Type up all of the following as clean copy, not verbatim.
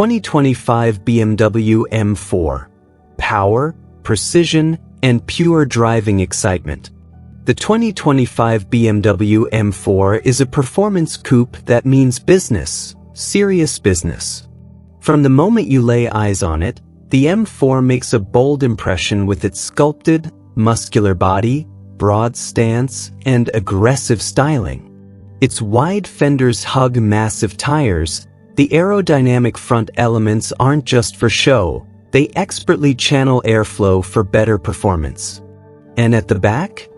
2025 BMW M4. Power, precision, and pure driving excitement. The 2025 BMW M4 is a performance coupe that means business, serious business. From the moment you lay eyes on it, the M4 makes a bold impression with its sculpted, muscular body, broad stance, and aggressive styling. Its wide fenders hug massive tires. The aerodynamic front elements aren't just for show, they expertly channel airflow for better performance. And at the back?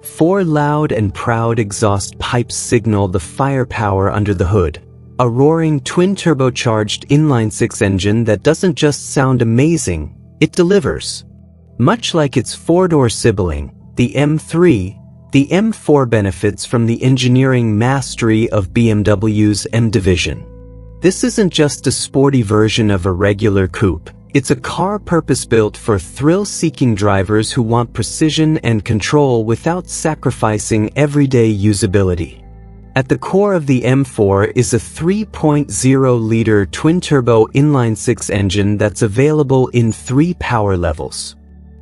4 loud and proud exhaust pipes signal the firepower under the hood. A roaring twin-turbocharged inline-six engine that doesn't just sound amazing, it delivers. Much like its 4-door sibling, the M3, the M4 benefits from the engineering mastery of BMW's M division. This isn't just a sporty version of a regular coupe. It's a car purpose-built for thrill-seeking drivers who want precision and control without sacrificing everyday usability. At the core of the M4 is a 3.0-liter twin-turbo inline-six engine that's available in 3 power levels.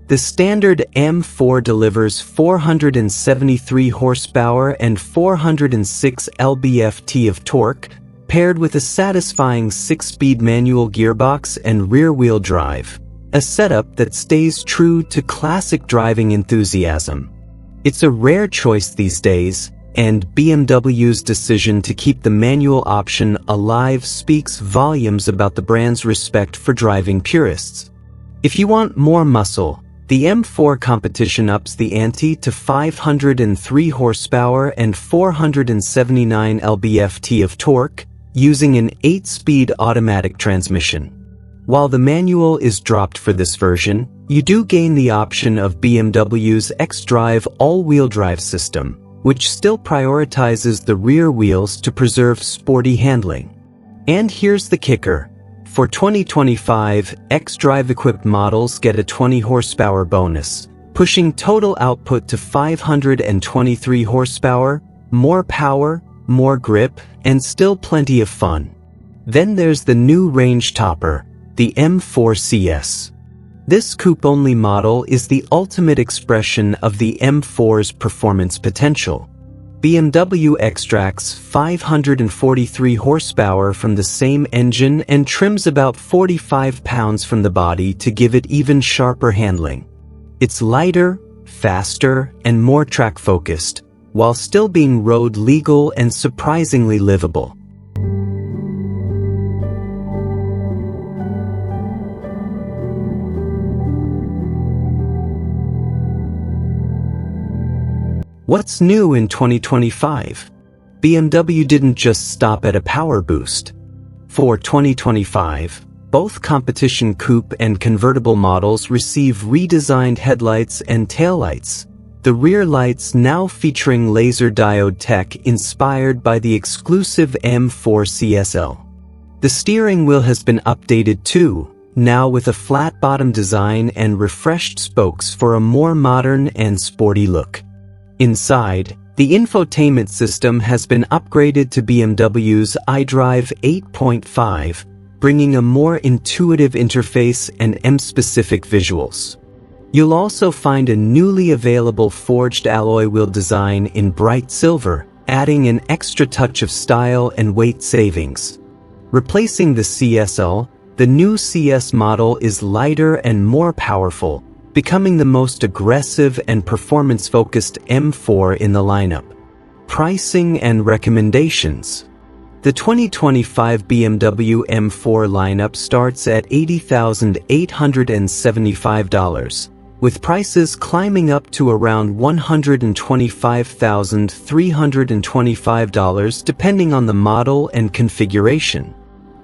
The standard M4 delivers 473 horsepower and 406 lb-ft of torque, paired with a satisfying 6-speed manual gearbox and rear-wheel drive, a setup that stays true to classic driving enthusiasm. It's a rare choice these days, and BMW's decision to keep the manual option alive speaks volumes about the brand's respect for driving purists. If you want more muscle, the M4 competition ups the ante to 503 horsepower and 479 lb-ft of torque, using an 8-speed automatic transmission. While the manual is dropped for this version, you do gain the option of BMW's xDrive all-wheel drive system, which still prioritizes the rear wheels to preserve sporty handling. And here's the kicker. For 2025, xDrive-equipped models get a 20 horsepower bonus, pushing total output to 523 horsepower, more power, more grip, and still plenty of fun. Then there's the new range topper, the M4 CS. This coupe-only model is the ultimate expression of the M4's performance potential. BMW extracts 543 horsepower from the same engine and trims about 45 pounds from the body to give it even sharper handling. It's lighter, faster, and more track-focused, while still being road legal and surprisingly livable. What's new in 2025? BMW didn't just stop at a power boost. For 2025, both competition coupe and convertible models receive redesigned headlights and taillights. The rear lights now featuring laser diode tech inspired by the exclusive M4 CSL. The steering wheel has been updated too, now with a flat bottom design and refreshed spokes for a more modern and sporty look. Inside, the infotainment system has been upgraded to BMW's iDrive 8.5, bringing a more intuitive interface and M-specific visuals. You'll also find a newly available forged alloy wheel design in bright silver, adding an extra touch of style and weight savings. Replacing the CSL, the new CS model is lighter and more powerful, becoming the most aggressive and performance-focused M4 in the lineup. Pricing and recommendations. The 2025 BMW M4 lineup starts at $80,875, with prices climbing up to around $125,325 depending on the model and configuration.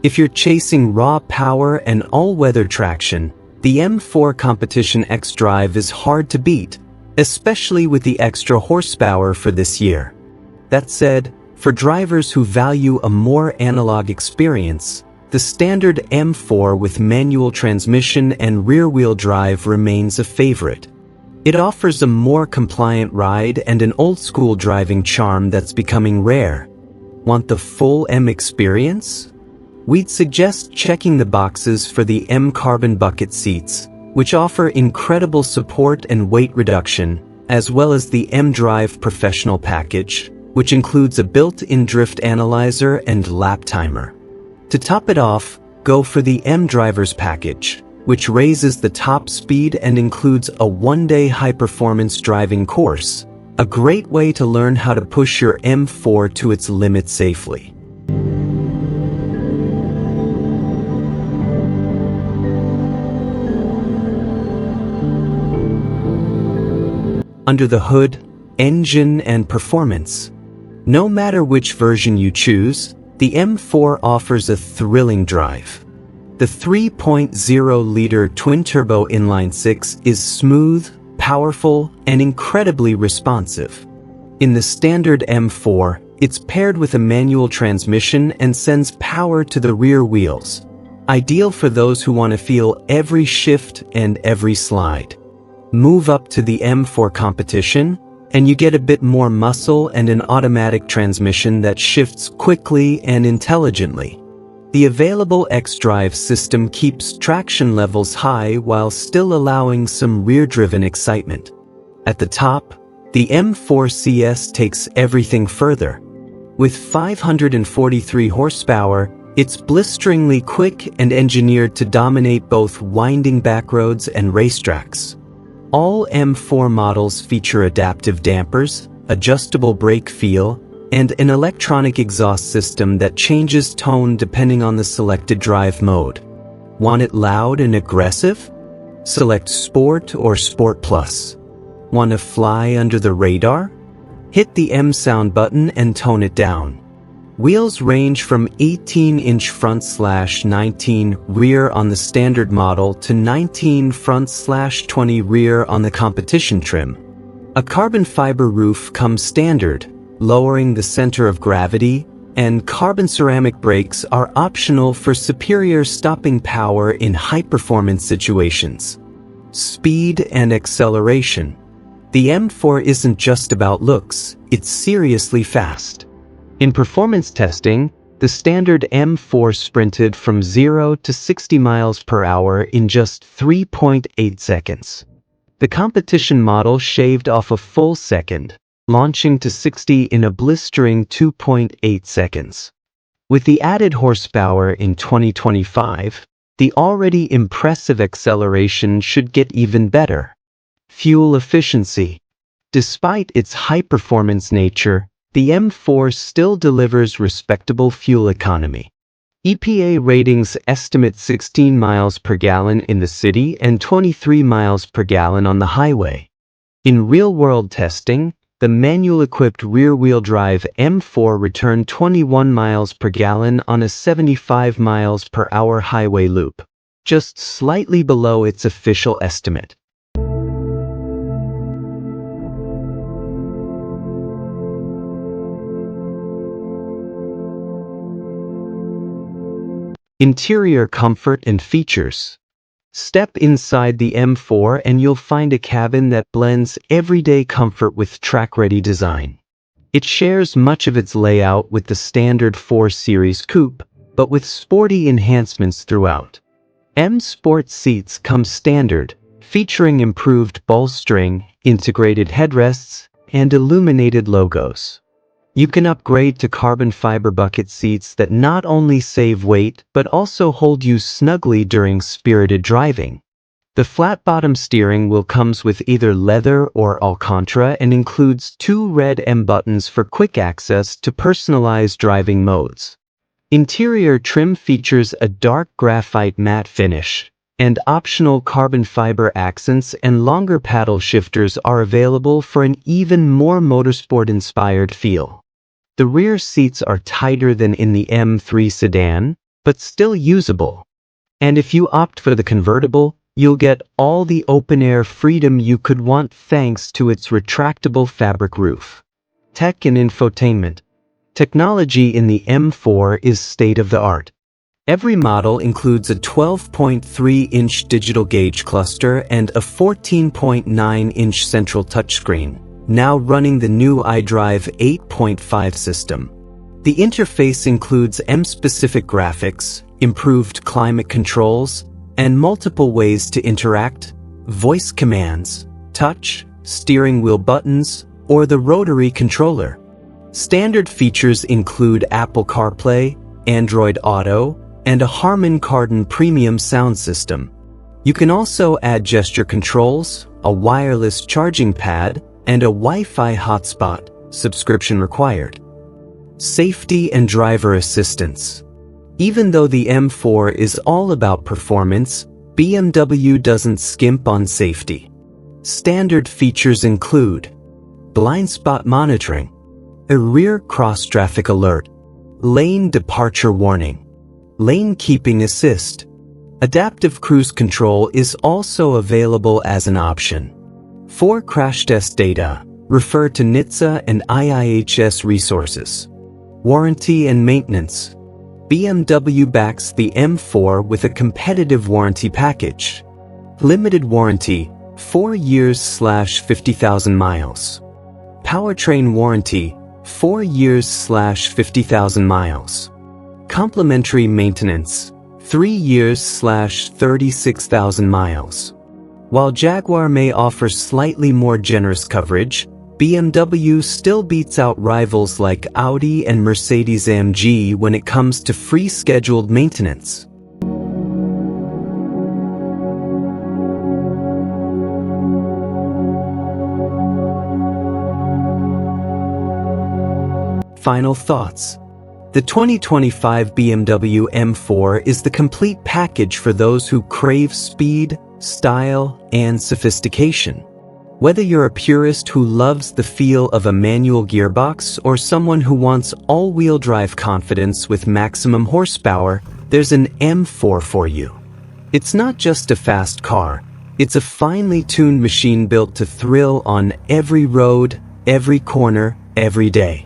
If you're chasing raw power and all-weather traction, the M4 Competition xDrive is hard to beat, especially with the extra horsepower for this year. That said, for drivers who value a more analog experience, the standard M4 with manual transmission and rear-wheel drive remains a favorite. It offers a more compliant ride and an old-school driving charm that's becoming rare. Want the full M experience? We'd suggest checking the boxes for the M carbon bucket seats, which offer incredible support and weight reduction, as well as the M Drive Professional package, which includes a built-in drift analyzer and lap timer. To top it off, go for the M Drivers package, which raises the top speed and includes a one-day high-performance driving course, a great way to learn how to push your M4 to its limit safely. Under the hood, engine and performance. No matter which version you choose, the M4 offers a thrilling drive. The 3.0-liter twin-turbo inline-six is smooth, powerful, and incredibly responsive. In the standard M4, it's paired with a manual transmission and sends power to the rear wheels, ideal for those who want to feel every shift and every slide. Move up to the M4 competition, and you get a bit more muscle and an automatic transmission that shifts quickly and intelligently. The available xDrive system keeps traction levels high while still allowing some rear-driven excitement. At the top, the M4 CS takes everything further. With 543 horsepower, it's blisteringly quick and engineered to dominate both winding backroads and racetracks. All M4 models feature adaptive dampers, adjustable brake feel, and an electronic exhaust system that changes tone depending on the selected drive mode. Want it loud and aggressive? Select Sport or Sport Plus. Want to fly under the radar? Hit the M Sound button and tone it down. Wheels range from 18-inch front/19 rear on the standard model to 19 front/20 rear on the competition trim. A carbon fiber roof comes standard, lowering the center of gravity, and carbon ceramic brakes are optional for superior stopping power in high-performance situations. Speed and acceleration. The M4 isn't just about looks, it's seriously fast. In performance testing, the standard M4 sprinted from 0 to 60 miles per hour in just 3.8 seconds. The competition model shaved off a full second, launching to 60 in a blistering 2.8 seconds. With the added horsepower in 2025, the already impressive acceleration should get even better. Fuel efficiency. Despite its high-performance nature, the M4 still delivers respectable fuel economy. EPA ratings estimate 16 miles per gallon in the city and 23 miles per gallon on the highway. In real-world testing, the manual-equipped rear-wheel drive M4 returned 21 miles per gallon on a 75 miles per hour highway loop, just slightly below its official estimate. Interior comfort and features. Step inside the M4 and you'll find a cabin that blends everyday comfort with track-ready design. It shares much of its layout with the standard 4 Series coupe, but with sporty enhancements throughout. M Sport seats come standard, featuring improved bolstering, integrated headrests, and illuminated logos. You can upgrade to carbon fiber bucket seats that not only save weight but also hold you snugly during spirited driving. The flat-bottom steering wheel comes with either leather or Alcantara and includes 2 red M buttons for quick access to personalized driving modes. Interior trim features a dark graphite matte finish, and optional carbon fiber accents and longer paddle shifters are available for an even more motorsport-inspired feel. The rear seats are tighter than in the M3 sedan, but still usable. And if you opt for the convertible, you'll get all the open-air freedom you could want thanks to its retractable fabric roof. Tech and infotainment. Technology in the M4 is state-of-the-art. Every model includes a 12.3-inch digital gauge cluster and a 14.9-inch central touchscreen, now running the new iDrive 8.5 system. The interface includes M-specific graphics, improved climate controls, and multiple ways to interact: voice commands, touch, steering wheel buttons, or the rotary controller. Standard features include Apple CarPlay, Android Auto, and a Harman Kardon premium sound system. You can also add gesture controls, a wireless charging pad, and a Wi-Fi hotspot, subscription required. Safety and driver assistance. Even though the M4 is all about performance, BMW doesn't skimp on safety. Standard features include blind spot monitoring, a rear cross-traffic alert, lane departure warning, lane keeping assist. Adaptive cruise control is also available as an option. For crash test data, refer to NHTSA and IIHS resources. Warranty and maintenance. BMW backs the M4 with a competitive warranty package. Limited warranty, 4 years/50,000 miles. Powertrain warranty, 4 years/50,000 miles. Complimentary maintenance, 3 years/36,000 miles. While Jaguar may offer slightly more generous coverage, BMW still beats out rivals like Audi and Mercedes-AMG when it comes to free scheduled maintenance. Final thoughts. The 2025 BMW M4 is the complete package for those who crave speed, style, and sophistication. Whether you're a purist who loves the feel of a manual gearbox or someone who wants all-wheel drive confidence with maximum horsepower, there's an M4 for you. It's not just a fast car, it's a finely tuned machine built to thrill on every road, every corner, every day.